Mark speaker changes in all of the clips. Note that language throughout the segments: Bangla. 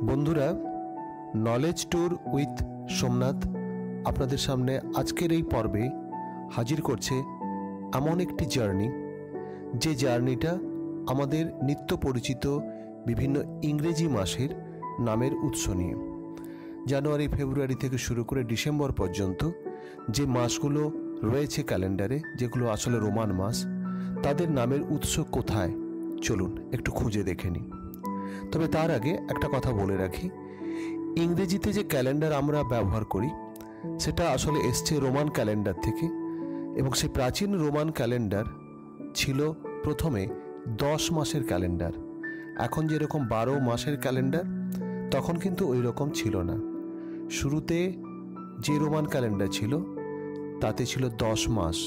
Speaker 1: বন্ধুরা, নলেজ ট্যুর উইথ সোমনাথ আপনাদের সামনে আজকের এই পর্বে হাজির করছে এমন একটি জার্নি, যে জার্নিটা আমাদের নিত্য পরিচিত বিভিন্ন ইংরেজি মাসের নামের উৎস নিয়ে। জানুয়ারি, ফেব্রুয়ারি থেকে শুরু করে ডিসেম্বর পর্যন্ত যে মাসগুলো রয়েছে ক্যালেন্ডারে, যেগুলো আসলে রোমান মাস, তাদের নামের উৎস কোথায় চলুন একটু খুঁজে দেখে নিই। তবে তার আগে একটা কথা বলে রাখি, ইংরেজিতে যে ক্যালেন্ডার আমরা ব্যবহার করি সেটা আসলে এসছে রোমান ক্যালেন্ডার থেকে, এবং সেই প্রাচীন রোমান ক্যালেন্ডার ছিল প্রথমে 10 মাসের ক্যালেন্ডার। এখন যেরকম 12 মাসের ক্যালেন্ডার, তখন কিন্তু ওই রকম ছিল না। শুরুতে যে রোমান ক্যালেন্ডার ছিল তাতে ছিল 10 মাস,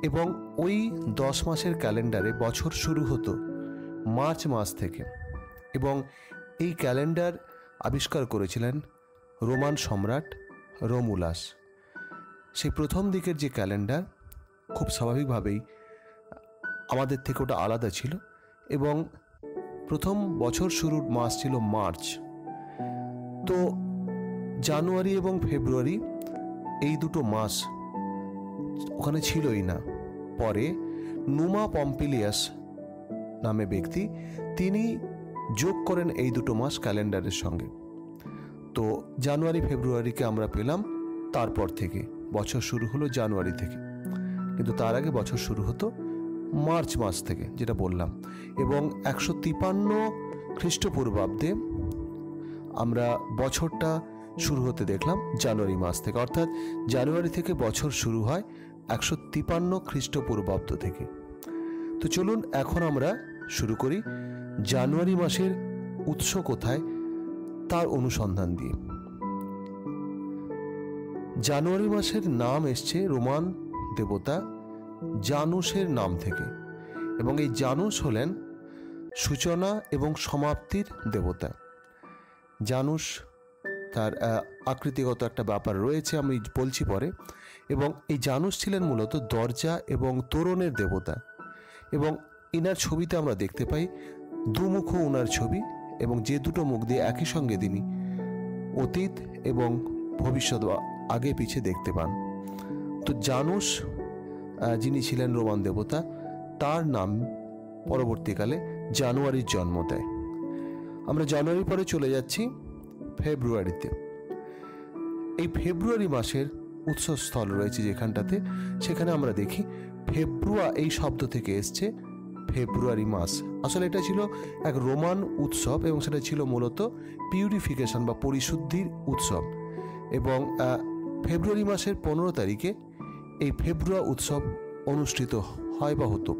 Speaker 1: এবং ওই 10 মাসের ক্যালেন্ডারে বছর শুরু হতো মার্চ মাস থেকে। এবং এই ক্যালেন্ডার আবিষ্কার করেছিলেন রোমান সম্রাট রোমুলাস। সেই প্রথম দিকের যে ক্যালেন্ডার খুব স্বাভাবিকভাবেই আমাদের থেকে ওটা আলাদা ছিল, এবং প্রথম বছর শুরুর মাস ছিল মার্চ। তো জানুয়ারি এবং ফেব্রুয়ারি এই দুটো মাস ওখানে ছিলই না। পরে নুমা পম্পিলিয়াস নামে ব্যক্তি, তিনি যোগ করেন এই দুটো মাস ক্যালেন্ডারের সঙ্গে। তো জানুয়ারি ফেব্রুয়ারিকে আমরা পেলাম তারপর থেকে। বছর শুরু হলো জানুয়ারি থেকে, কিন্তু তার আগে বছর শুরু হতো মার্চ মাস থেকে, যেটা বললাম। এবং 153 খ্রিস্টপূর্বাব্দে আমরা বছরটা শুরু হতে দেখলাম জানুয়ারি মাস থেকে, অর্থাৎ জানুয়ারি থেকে বছর শুরু হয় 153 খ্রিস্টপূর্বাব্দ থেকে। তো চলুন এখন আমরা শুরু করি জানুয়ারি মাসের উৎস কোথায় তার অনুসন্ধান দিয়ে। জানুয়ারি মাসের নাম এসছে রোমান দেবতা জানুসের নাম থেকে, এবং এই জানুস হলেন সূচনা এবং সমাপ্তির দেবতা। জানুস, তার আকৃতিগত একটা ব্যাপার রয়েছে, আমি বলছি পরে। এবং এই জানুস ছিলেন মূলত দরজা এবং তোরণের দেবতা, এবং ইনার ছবিতে আমরা দেখতে পাই দুমুখ ওনার ছবি, এবং যে দুটো মুখ দিয়ে একই সঙ্গে তিনি অতীত এবং ভবিষ্যৎ আগে পিছে দেখতে পান। তো জানুস যিনি ছিলেন রোমান দেবতা, তার নাম পরবর্তীকালে জানুয়ারির জন্ম দেয়। আমরা জানুয়ারি পরে চলে যাচ্ছি ফেব্রুয়ারিতে। এই ফেব্রুয়ারি মাসের উৎসস্থল রয়েছে যেখানটাতে, সেখানে আমরা দেখি ফেব্রুয়া এই শব্দ থেকে এসছে ফেব্রুয়ারি মাস। আসলে এটা ছিল এক রোমান উৎসব, এবং সেটা ছিল মূলত পিউরিফিকেশন বা পরিশুদ্ধির উৎসব। এবং ফেব্রুয়ারি মাসের 15 তারিখে এই ফেব্রুয়া উৎসব অনুষ্ঠিত হয় বা হতো,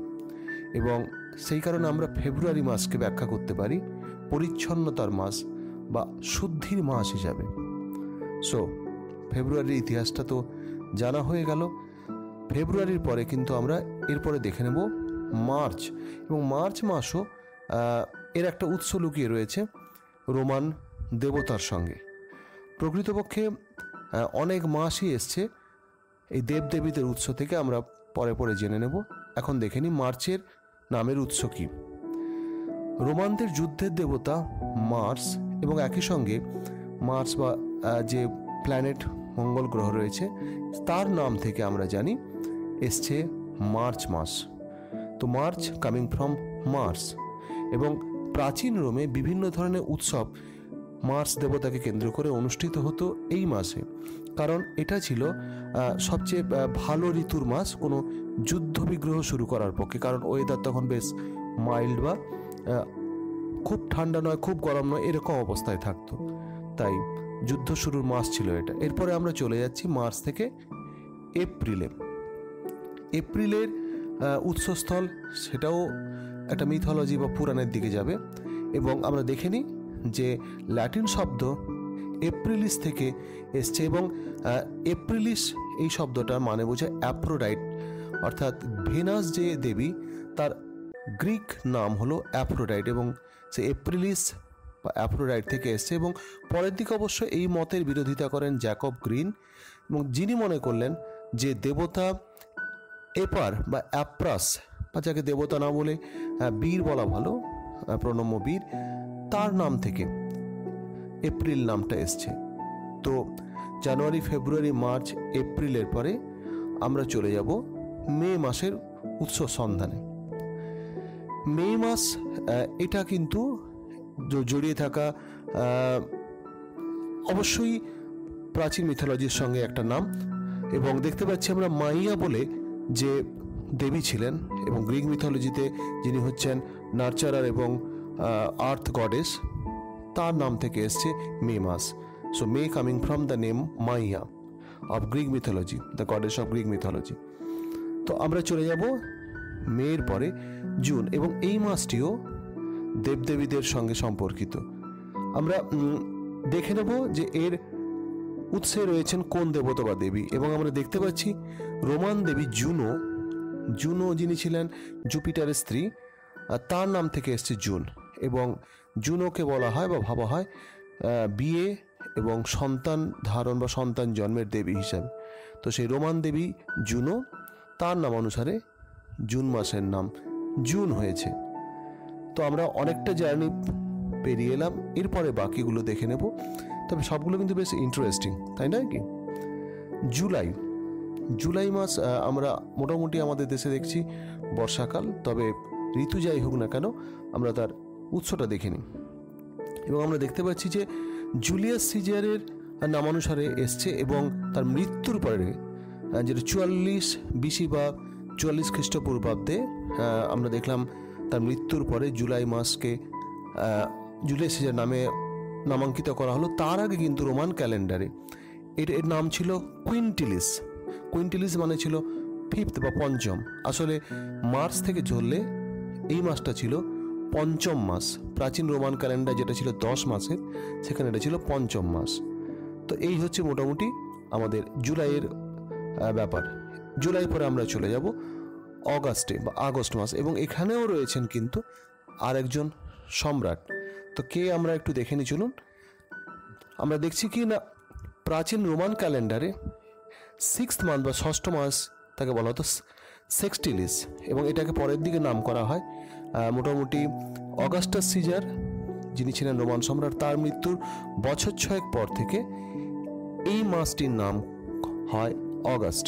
Speaker 1: এবং সেই কারণে আমরা ফেব্রুয়ারি মাসকে ব্যাখ্যা করতে পারি পরিচ্ছন্নতার মাস বা শুদ্ধির মাস হিসাবে। সো ফেব্রুয়ারির ইতিহাসটা তো জানা হয়ে গেল। ফেব্রুয়ারির পরে কিন্তু আমরা এরপরে দেখে নেব মার্চ, এবং মার্চ মাসও এর একটা উৎস লুকিয়ে রয়েছে রোমান দেবতার সঙ্গে। প্রকৃতপক্ষে অনেক মাসই এসছে এই দেবদেবীদের উৎস থেকে, আমরা পরে পরে জেনে নেব। এখন দেখে নিই মার্চের নামের উৎস কি। রোমানদের যুদ্ধের দেবতা মার্স, এবং একই সঙ্গে মার্স বা যে প্ল্যানেট মঙ্গল গ্রহ রয়েছে তার নাম থেকে আমরা জানি এসছে মার্চ মাস। তো মার্চ কামিং ফ্রম মার্স। এবং প্রাচীন রোমে বিভিন্ন ধরনের উৎসব মার্স দেবতাকে কেন্দ্র করে অনুষ্ঠিত হতো এই মাসে, কারণ এটা ছিল সবচেয়ে ভালো ঋতুর মাস কোনো যুদ্ধ বিগ্রহ শুরু করার পক্ষে, কারণ ওয়েদার তখন বেশ মাইল্ড, বা খুব ঠান্ডা নয় খুব গরম নয়, এরকম অবস্থায় থাকতো। তাই যুদ্ধ শুরুর মাস ছিল এটা। এরপরে আমরা চলে যাচ্ছি মার্চ থেকে এপ্রিলে। এপ্রিলের উৎসস্থল সেটাও একটা মিথোলজি বা পুরাণের দিকে যাবে, এবং আমরা দেখে নিই যে ল্যাটিন শব্দ এপ্রিলিস থেকে এসছে, এবং এপ্রিলিস এই শব্দটার মানে বোঝায় অ্যাফ্রোডাইট, অর্থাৎ ভেনাস যে দেবী তার গ্রিক নাম হলো অ্যাফ্রোডাইট, এবং সে এপ্রিলিস বা অ্যাফ্রোডাইট থেকে এসছে। এবং পরের দিকে অবশ্য এই মতের বিরোধিতা করেন জ্যাকব গ্রিন, এবং যিনি মনে করলেন যে দেবতা এপার বা অ্যাপ্রাস, বা যাকে দেবতা না বলে বীর বলা ভালো, প্রণম্য বীর, তার নাম থেকে এপ্রিল নামটা এসছে। তো জানুয়ারি, ফেব্রুয়ারি, মার্চ, এপ্রিলের পরে আমরা চলে যাব মে মাসের উৎস সন্ধানে। মে মাস এটা কিন্তু জড়িয়ে থাকা অবশ্যই প্রাচীন মিথোলজির সঙ্গে একটা নাম, এবং দেখতে পাচ্ছি আমরা মাইয়া বলে যে দেবী ছিলেন, এবং গ্রিক মিথোলজিতে যিনি হচ্ছেন নার্চারার এবং আর্থ গডেস, তার নাম থেকে এসছে মে মাস। So May coming from the name Maia of Greek mythology, the goddess of Greek mythology. তো আমরা চলে যাব মের পরে জুন, এবং এই মাসটিও দেবদেবীদের সঙ্গে সম্পর্কিত। আমরা দেখে নেব যে এর উৎসে রয়েছেন কোন দেবতা বা দেবী, এবং আমরা দেখতে পাচ্ছি রোমান দেবী জুনো, জুনো যিনি ছিলেন জুপিটারের স্ত্রী, তার নাম থেকে এসছে জুন, এবং জুনোকে বলা হয় বা ভাবা হয় বিয়ে এবং সন্তান ধারণ বা সন্তান জন্মের দেবী হিসাবে। তো সেই রোমান দেবী জুনো, তার নাম অনুসারে জুন মাসের নাম জুন হয়েছে। তো আমরা অনেকটা জার্নি পেরিয়ে এলাম, এরপরে বাকিগুলো দেখে নেব, তবে সবগুলো কিন্তু বেশ ইন্টারেস্টিং, তাই নয় কি? জুলাই, জুলাই মাস আমরা মোটামুটি আমাদের দেশে দেখছি বর্ষাকাল, তবে ঋতু যাই হোক না কেন আমরা তার উৎসটা দেখে নিই। এবং আমরা দেখতে পাচ্ছি যে জুলিয়াস সিজারের নামানুসারে এসছে, এবং তার মৃত্যুর পরে যেটা 44 বিসি বা 44 খ্রিস্টপূর্বাব্দে আমরা দেখলাম তার মৃত্যুর পরে জুলাই মাসকে জুলিয়াস সিজার নামে নামাঙ্কিত করা হলো। তার আগে কিন্তু রোমান ক্যালেন্ডারে এর নাম ছিল কুইন্টিলিস। কুইন্টিলিস মানে ছিল ফিফথ বা পঞ্চম। আসলে মার্চ থেকে ধরলে এই মাসটা ছিল পঞ্চম মাস। প্রাচীন রোমান ক্যালেন্ডার যেটা ছিল 10 মাসের, সেখানে এটা ছিল পঞ্চম মাস। তো এই হচ্ছে মোটামুটি আমাদের জুলাইয়ের ব্যাপার। জুলাই পরে আমরা চলে যাব অগাস্টে বা আগস্ট মাস, এবং এখানেও রয়েছেন কিন্তু আরেকজন সম্রাট। তো কে আমরা একটু দেখে নিই, চলুন। আমরা দেখছি কি না, প্রাচীন রোমান ক্যালেন্ডারে 6th মান্থ বা ষষ্ঠ মাস তাকে বলা হতো সেক্সটিলিস, এবং এটাকে পরের দিকে নাম করা হয় মোটামুটি অগাস্টাস সিজার যিনি ছিলেন রোমান সম্রাট, তার মৃত্যুর বছর 6 পর থেকে এই মাসটির নাম হয় অগাস্ট।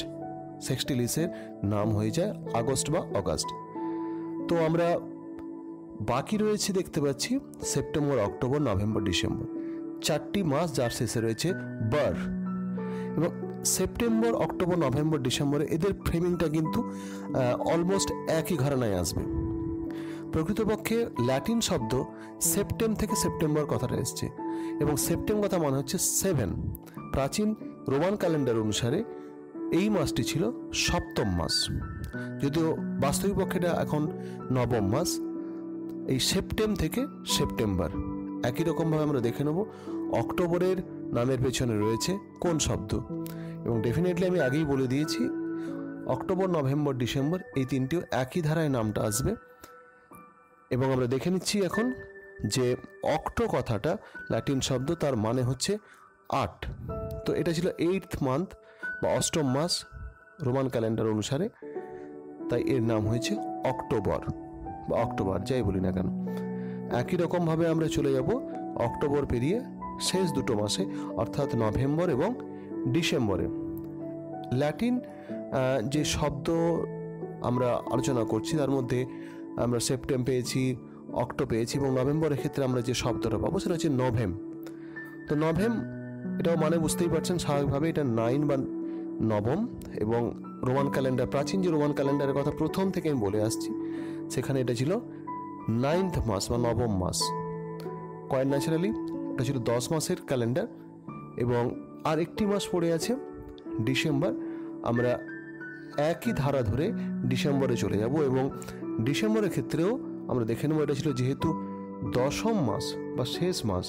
Speaker 1: সেক্সটিলিসের নাম হয়ে যায় আগস্ট বা অগাস্ট। তো আমরা বাকি রয়েছে দেখতে পাচ্ছি সেপ্টেম্বর, অক্টোবর, নভেম্বর, ডিসেম্বর, 4টি মাস, যার শেষে রয়েছে বার। এবং সেপ্টেম্বর, অক্টোবর, নভেম্বর, ডিসেম্বরে এদের ফ্রেমিংটা কিন্তু অলমোস্ট একই ঘরানায় আসবে। প্রকৃতপক্ষে ল্যাটিন শব্দ সেপ্টেম থেকে সেপ্টেম্বর কথাটা এসছে, এবং সেপ্টেম কথা মানে হচ্ছে 7। প্রাচীন রোমান ক্যালেন্ডার অনুসারে এই মাসটি ছিল 7ম মাস, যদিও বাস্তবিক পক্ষে এটা এখন 9ম মাস। এই সেপ্টেম থেকে সেপ্টেম্বর একই রকমভাবে আমরা দেখে নেব অক্টোবরের নামের পেছনে রয়েছে কোন শব্দ, এবং ডেফিনেটলি আমি আগেই বলে দিয়েছি অক্টোবর, নভেম্বর, ডিসেম্বর এই তিনটিও একই ধারায় নামটা আসবে। এবং আমরা দেখে নিচ্ছি এখন যে অক্টো কথাটা ল্যাটিন শব্দ, তার মানে হচ্ছে 8। তো এটা ছিল 8th মান্থ বা 8ম মাস রোমান ক্যালেন্ডার অনুসারে, তাই এর নাম হয়েছে অক্টোবর বা অক্টোবর, যাই বলি না কেন। একই রকমভাবে আমরা চলে যাব অক্টোবর পেরিয়ে শেষ দুটো মাসে, অর্থাৎ নভেম্বর এবং ডিসেম্বরে। ল্যাটিন যে শব্দ আমরা আলোচনা করছি তার মধ্যে আমরা সেপ্টেম পেয়েছি, অক্টো পেয়েছি, এবং নভেম্বরের ক্ষেত্রে আমরা যে শব্দটা পাবো সেটা হচ্ছে নভেম। তো নভেম এটাও মানে বুঝতেই পারছেন স্বাভাবিকভাবে এটা 9 বা নবম, এবং রোমান ক্যালেন্ডার, প্রাচীন যে রোমান ক্যালেন্ডারের কথা প্রথম থেকে আমি বলে আসছি, সেখানে এটা ছিল 9th মাস বা 9ম মাস। কোয়াইট ন্যাচারালি এটা ছিল 10 মাসের ক্যালেন্ডার, এবং আর একটি মাস পড়ে আছে ডিসেম্বর। আমরা একই ধারা ধরে ডিসেম্বরে চলে যাব, এবং ডিসেম্বরের ক্ষেত্রেও আমরা দেখে নেব এটা ছিল যেহেতু 10ম মাস বা শেষ মাস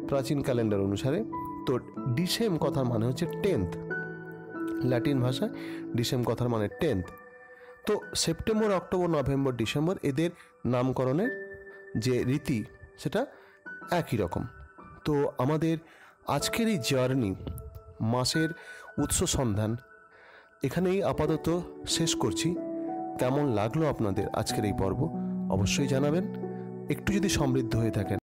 Speaker 1: প্রাচীন ক্যালেন্ডার অনুসারে, তো ডিসেম কথার মানে হচ্ছে 10th। ল্যাটিন ভাষায় ডিসেম কথার মানে 10th। তো সেপ্টেম্বর, অক্টোবর, নভেম্বর, ডিসেম্বর এদের নামকরণের যে রীতি সেটা একই রকম। তো আমাদের আজকের এই জার্নি, মাসের উৎস সন্ধান, এখানেই আপাতত শেষ করছি। কেমন লাগলো আপনাদের আজকের এই পর্ব অবশ্যই জানাবেন। একটু যদি সমৃদ্ধ হয়ে থাকেন